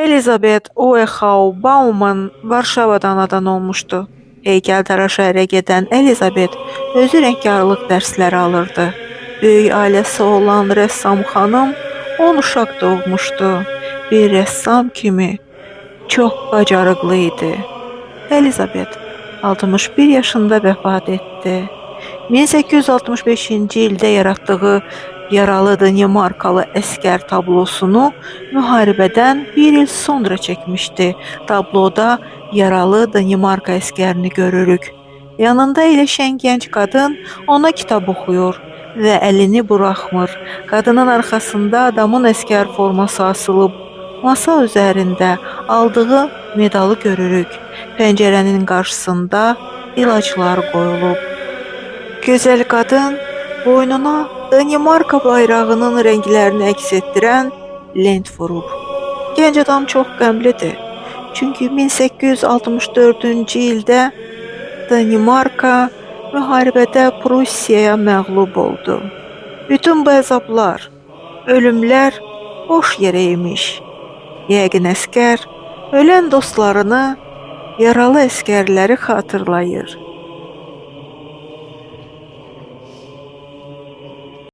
Elizabeth Oehau Bauman Varşavada anadan olmuşdu. Heykəltaraşa gedən Elizabeth özü rəngkarlıq dərsləri alırdı. Böyük ailəsi olan rəssam xanım 10 uşaq doğmuşdu. Bir rəssam kimi çox bacarıqlı idi. Elizabeth 61 yaşında vəfat etdi. 1865-ci ildə yaratdığı yaralı Danimarkalı əskər tablosunu müharibədən bir il sonra çəkmişdi. Tabloda yaralı Danimarka əskərini görürük. Yanında əyləşən gənc qadın ona kitab oxuyur və əlini buraxmır. Qadının arxasında adamın əskər forması asılıb. Masa üzərində aldığı medalı görürük. Pəncərənin qarşısında ilaclar qoyulub. Gözəl qadın boynuna Danimarka bayrağının rənglərini əks etdirən lent vurub. Gənc adam çox qəmlidir. Çünki 1864-cü ildə Danimarka müharibədə Prusiyaya məğlub oldu. Bütün bu əzablar, ölümlər boş yerə imiş. Yəqin əskər ölən dostlarını, yaralı əskərləri xatırlayır.